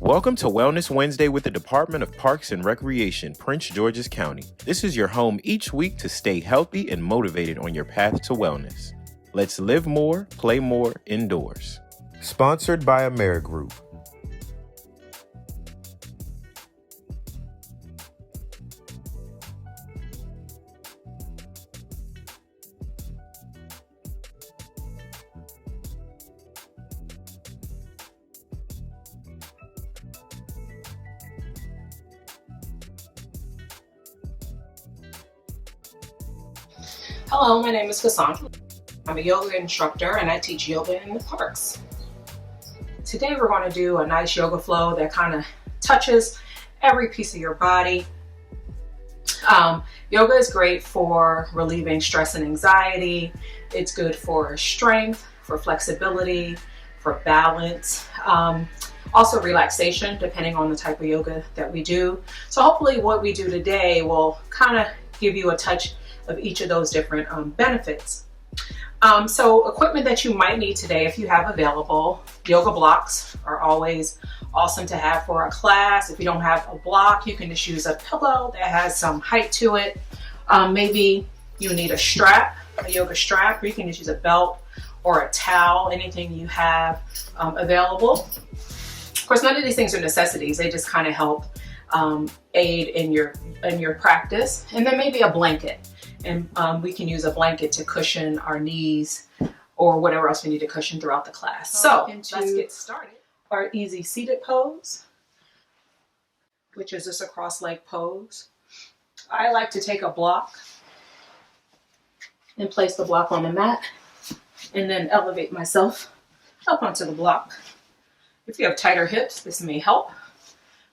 Welcome to Wellness Wednesday with the Department of Parks and Recreation, Prince George's County. This is your home each week to stay healthy and motivated on your path to wellness. Let's live more, play more indoors. Sponsored by AmeriGroup. Hello, my name is Cassandra. I'm a yoga instructor and I teach yoga in the parks. Today we're going to do a nice yoga flow that kind of touches every piece of your body. Yoga is great for relieving stress and anxiety. It's good for strength, for flexibility, for balance. Also relaxation, depending on the type of yoga that we do. So hopefully what we do today will kind of give you a touch of each of those different benefits. So equipment that you might need today, if you have available, yoga blocks are always awesome to have for a class. If you don't have a block, you can just use a pillow that has some height to it. Maybe you need a strap, a yoga strap, or you can just use a belt or a towel, anything you have available. Of course, none of these things are necessities. They just kind of help aid in your practice. And then maybe a blanket. And we can use a blanket to cushion our knees or whatever else we need to cushion throughout the class. So let's get started. Our easy seated pose, which is just a cross-leg pose. I like to take a block and place the block on the mat and then elevate myself up onto the block. If you have tighter hips, this may help.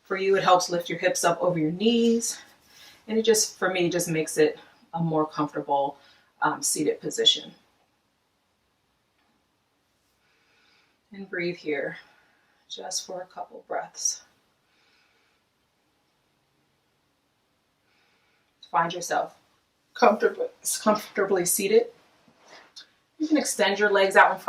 For you, it helps lift your hips up over your knees. And it just, for me, just makes it a more comfortable seated position. And breathe here just for a couple breaths. Find yourself comfortably seated. You can extend your legs out in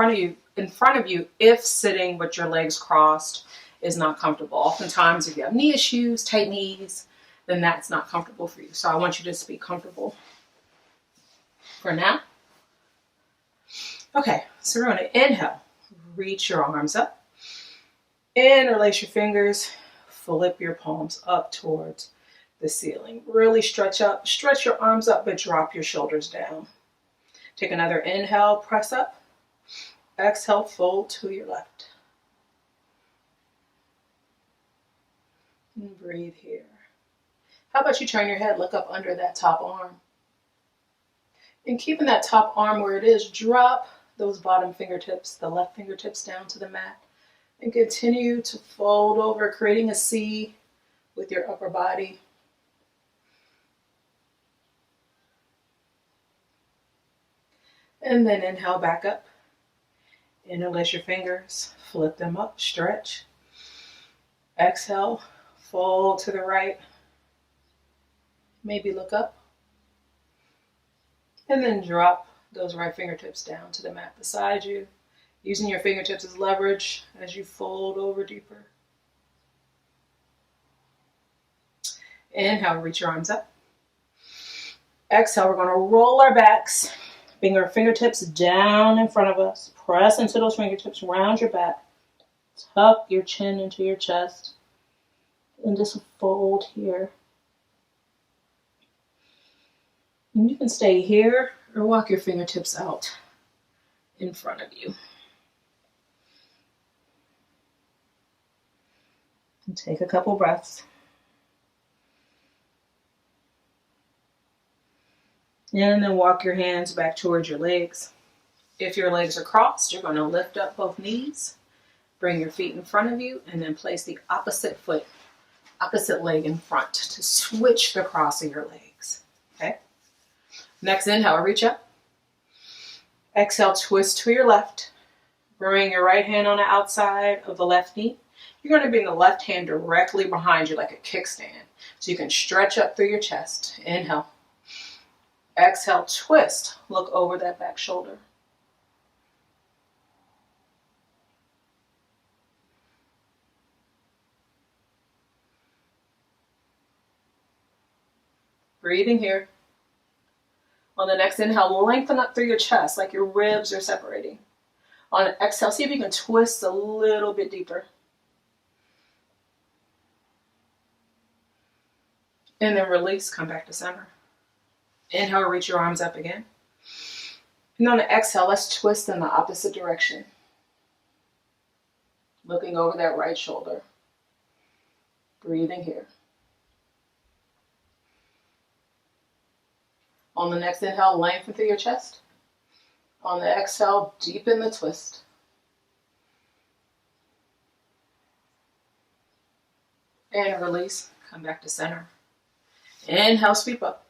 front of you if sitting with your legs crossed is not comfortable. Oftentimes if you have knee issues, tight knees, then that's not comfortable for you. So I want you to just be comfortable for now. Okay, so we're going to inhale, reach your arms up, interlace your fingers, flip your palms up towards the ceiling. Really stretch your arms up, but drop your shoulders down. Take another inhale, press up. Exhale, fold to your left. And breathe here. How about you turn your head, look up under that top arm. And keeping that top arm where it is, drop those bottom fingertips, the left fingertips down to the mat. And continue to fold over, creating a C with your upper body. And then inhale back up. Interlace your fingers, flip them up, stretch. Exhale, fold to the right. Maybe look up. And then drop those right fingertips down to the mat beside you, using your fingertips as leverage as you fold over deeper. Inhale, reach your arms up. Exhale, we're going to roll our backs, bring our fingertips down in front of us. Press into those fingertips, round your back. Tuck your chin into your chest. And just fold here. And you can stay here or walk your fingertips out in front of you. And take a couple breaths. And then walk your hands back towards your legs. If your legs are crossed, you're going to lift up both knees, bring your feet in front of you, and then place the opposite leg in front to switch the cross of your legs. Okay? Next inhale, reach up. Exhale, twist to your left. Bring your right hand on the outside of the left knee. You're going to bring the left hand directly behind you like a kickstand. So you can stretch up through your chest. Inhale. Exhale, twist. Look over that back shoulder. Breathing here. On the next inhale, lengthen up through your chest like your ribs are separating. On an exhale, see if you can twist a little bit deeper. And then release, come back to center. Inhale, reach your arms up again. And on the exhale, let's twist in the opposite direction. Looking over that right shoulder. Breathing here. On the next inhale, lengthen through your chest. On the exhale, deepen the twist. And release, come back to center. Inhale, sweep up.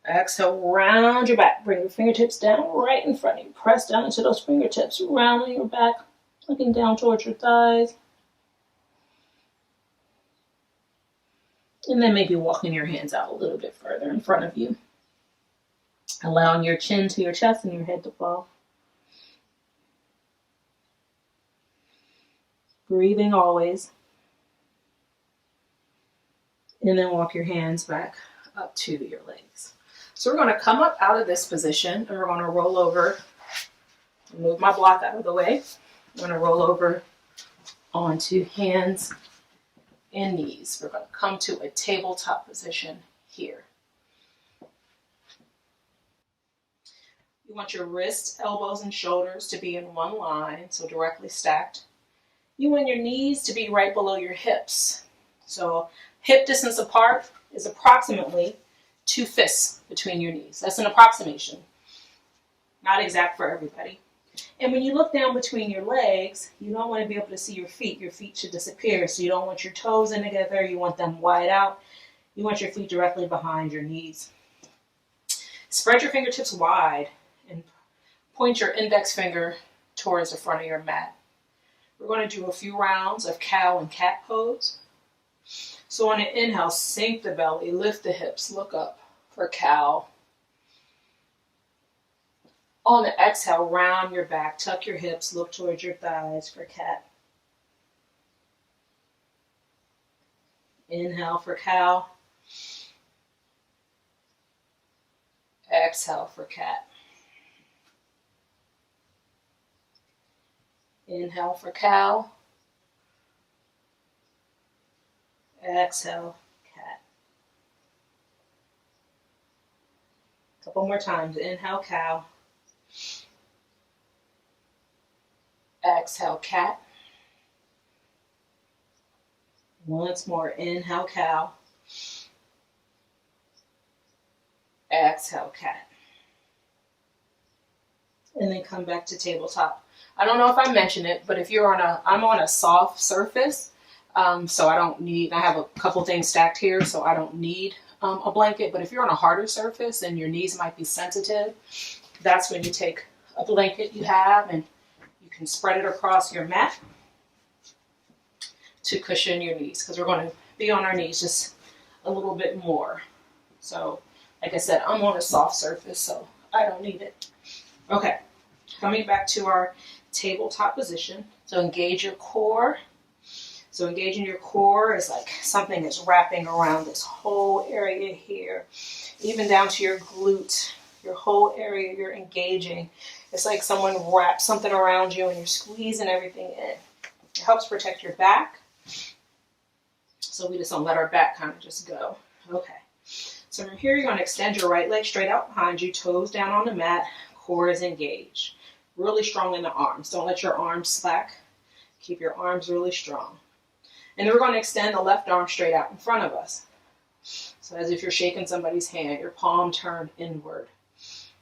Exhale, round your back. Bring your fingertips down right in front of you. Press down into those fingertips, rounding your back, looking down towards your thighs. And then maybe walking your hands out a little bit further in front of you. Allowing your chin to your chest and your head to fall. Breathing always. And then walk your hands back up to your legs. So we're going to come up out of this position and we're going to roll over. Move my block out of the way. I'm going to roll over onto hands and knees. We're going to come to a tabletop position here. You want your wrists, elbows, and shoulders to be in one line, so directly stacked. You want your knees to be right below your hips. So hip distance apart is approximately 2 fists between your knees. That's an approximation. Not exact for everybody. And when you look down between your legs, you don't want to be able to see your feet. Your feet should disappear. So you don't want your toes in together. You want them wide out. You want your feet directly behind your knees. Spread your fingertips wide and point your index finger towards the front of your mat. We're going to do a few rounds of cow and cat pose. So on an inhale, sink the belly, lift the hips, look up for cow. On the exhale, round your back, tuck your hips, look towards your thighs for cat. Inhale for cow. Exhale for cat. Inhale for cow. Exhale, cat. Couple more times. Inhale, cow. Exhale, cat. Once more. Inhale, cow. Exhale, cat. And then come back to tabletop. I don't know if I mentioned it, but if you're I'm on a soft surface, so I have a couple things stacked here, so I don't need a blanket. But if you're on a harder surface and your knees might be sensitive, that's when you take a blanket you have and you can spread it across your mat to cushion your knees, because we're going to be on our knees just a little bit more. So, like I said, I'm on a soft surface, so I don't need it. Okay, coming back to our tabletop position. So engage your core. So engaging your core is like something that's wrapping around this whole area here, even down to your glute, your whole area you're engaging. It's like someone wrapped something around you and you're squeezing everything in. It helps protect your back, so we just don't let our back kind of just go. Okay. So from here, you're going to extend your right leg straight out behind you, toes down on the mat, core is engaged. Really strong in the arms. Don't let your arms slack. Keep your arms really strong. And then we're going to extend the left arm straight out in front of us. So as if you're shaking somebody's hand, your palm turned inward.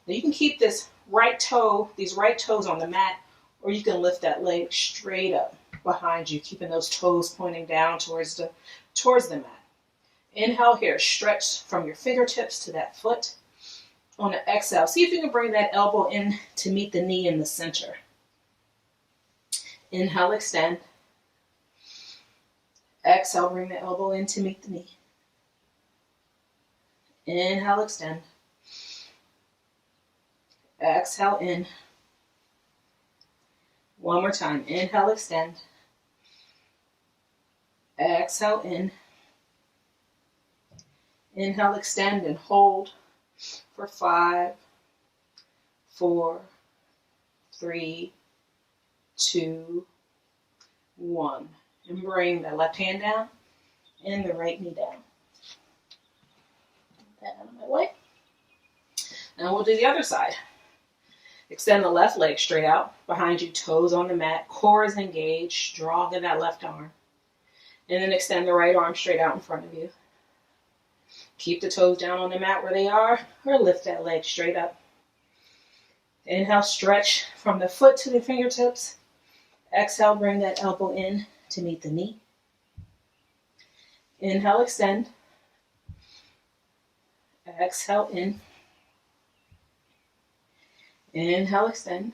Now you can keep these right toes on the mat, or you can lift that leg straight up behind you, keeping those toes pointing down towards the mat. Inhale here, stretch from your fingertips to that foot. On the exhale, see if you can bring that elbow in to meet the knee in the center. Inhale, extend. Exhale, bring the elbow in to meet the knee. Inhale, extend. Exhale, in. One more time. Inhale, extend. Exhale, in. Inhale, extend and hold for 5, 4, 3, 2, 1. And bring the left hand down and the right knee down. Put that out of my way. Now we'll do the other side. Extend the left leg straight out behind you, toes on the mat, core is engaged, strong in that left arm. And then extend the right arm straight out in front of you. Keep the toes down on the mat where they are, or lift that leg straight up. Inhale, stretch from the foot to the fingertips. Exhale, bring that elbow in to meet the knee. Inhale, extend. Exhale, in. Inhale, extend.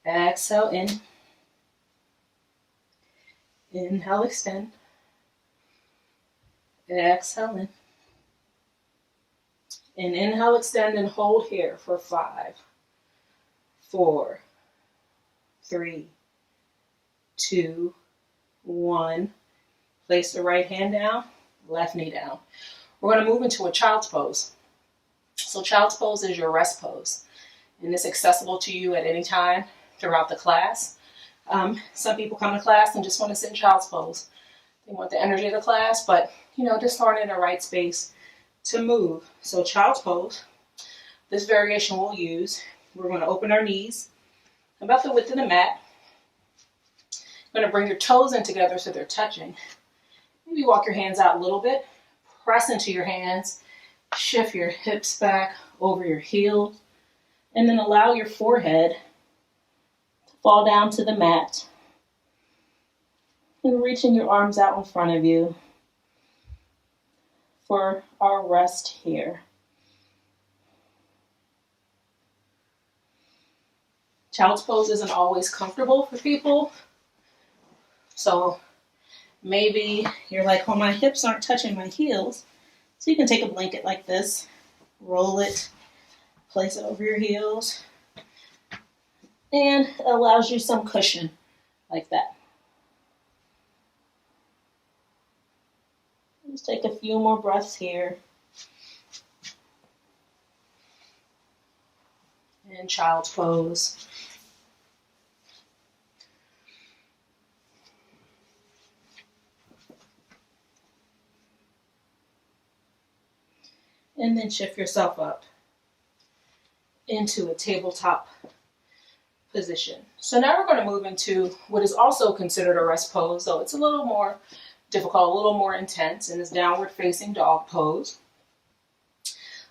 Exhale, in. Inhale, extend. Exhale, in. And inhale, extend, and hold here for 5, 4, 3, 2, 1. Place the right hand down, left knee down. We're going to move into a child's pose. So child's pose is your rest pose, and it's accessible to you at any time throughout the class. Some people come to class and just want to sit in child's pose. They want the energy of the class, but just aren't in the right space to move. So child's pose, this variation we'll use, we're going to open our knees about the width of the mat. You're going to bring your toes in together so they're touching. Maybe walk your hands out a little bit, press into your hands, shift your hips back over your heels, and then allow your forehead to fall down to the mat. And reaching your arms out in front of you for our rest here. Child's pose isn't always comfortable for people. So maybe you're like, well, my hips aren't touching my heels. So you can take a blanket like this, roll it, place it over your heels, and it allows you some cushion like that. Just take a few more breaths here. And child's pose. And then shift yourself up into a tabletop position. So now we're going to move into what is also considered a rest pose, though it's a little more difficult, a little more intense, in this downward facing dog pose.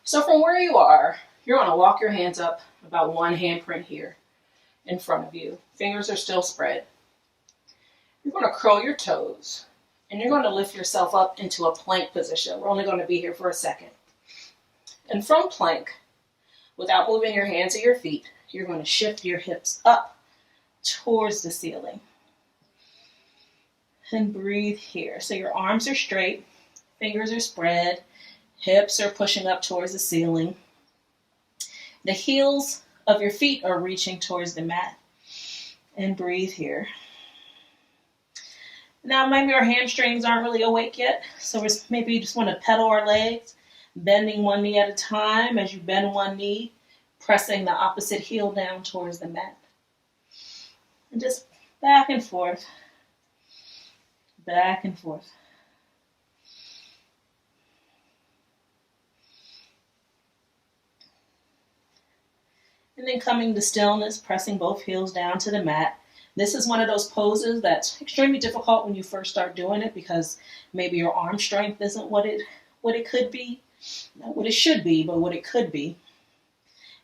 So from where you are, you're going to walk your hands up about 1 handprint here in front of you. Fingers are still spread. You're going to curl your toes and you're going to lift yourself up into a plank position. We're only going to be here for a second. And from plank, without moving your hands or your feet, you're going to shift your hips up towards the ceiling. And breathe here. So your arms are straight, fingers are spread, hips are pushing up towards the ceiling. The heels of your feet are reaching towards the mat. And breathe here. Now maybe our hamstrings aren't really awake yet, so maybe you just want to pedal our legs, bending one knee at a time. As you bend one knee, pressing the opposite heel down towards the mat. And just back and forth. Back and forth. And then coming to stillness, pressing both heels down to the mat. This is one of those poses that's extremely difficult when you first start doing it because maybe your arm strength isn't what it could be. Not what it should be, but what it could be.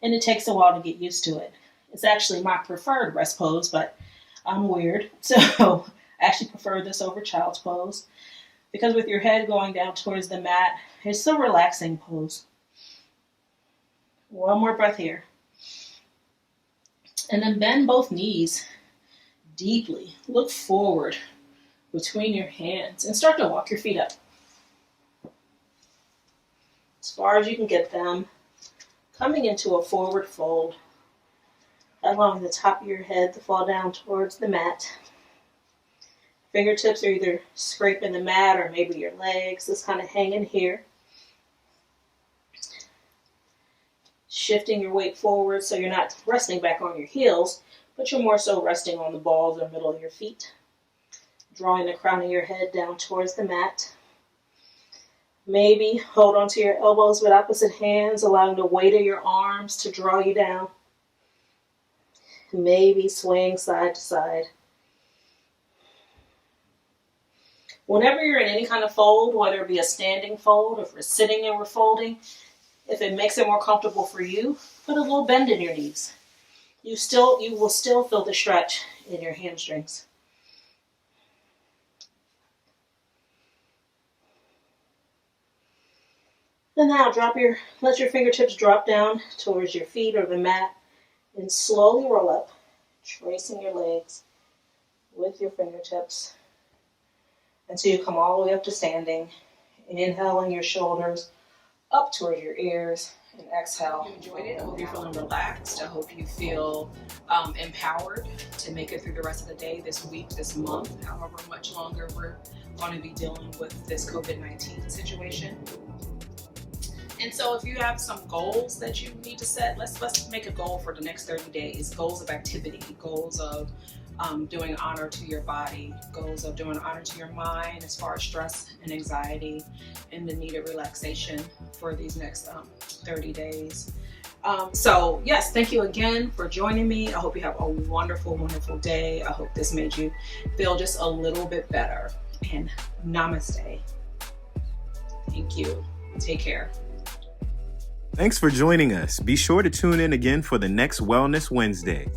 And it takes a while to get used to it. It's actually my preferred rest pose, but I'm weird. So I actually prefer this over child's pose because with your head going down towards the mat, it's a relaxing pose. One more breath here. And then bend both knees deeply. Look forward between your hands and start to walk your feet up. As far as you can get them, coming into a forward fold, allowing the top of your head to fall down towards the mat. Fingertips are either scraping the mat or maybe your legs, just kind of hanging here. Shifting your weight forward so you're not resting back on your heels, but you're more so resting on the balls or middle of your feet. Drawing the crown of your head down towards the mat. Maybe hold onto your elbows with opposite hands, allowing the weight of your arms to draw you down. Maybe swaying side to side. Whenever you're in any kind of fold, whether it be a standing fold or if we're sitting and we're folding, if it makes it more comfortable for you, put a little bend in your knees. You will still feel the stretch in your hamstrings. And now let your fingertips drop down towards your feet or the mat and slowly roll up, tracing your legs with your fingertips until you come all the way up to standing. Inhaling your shoulders up towards your ears and exhale. You enjoyed it. I hope you're feeling relaxed. I hope you feel empowered to make it through the rest of the day, this week, this month, however much longer we're going to be dealing with this COVID-19 situation. And so if you have some goals that you need to set, let's make a goal for the next 30 days. Goals of activity, goals of doing honor to your body, goals of doing honor to your mind as far as stress and anxiety and the needed relaxation for these next 30 days. So yes, thank you again for joining me. I hope you have a wonderful, wonderful day. I hope this made you feel just a little bit better. And namaste. Thank you. Take care. Thanks for joining us. Be sure to tune in again for the next Wellness Wednesday.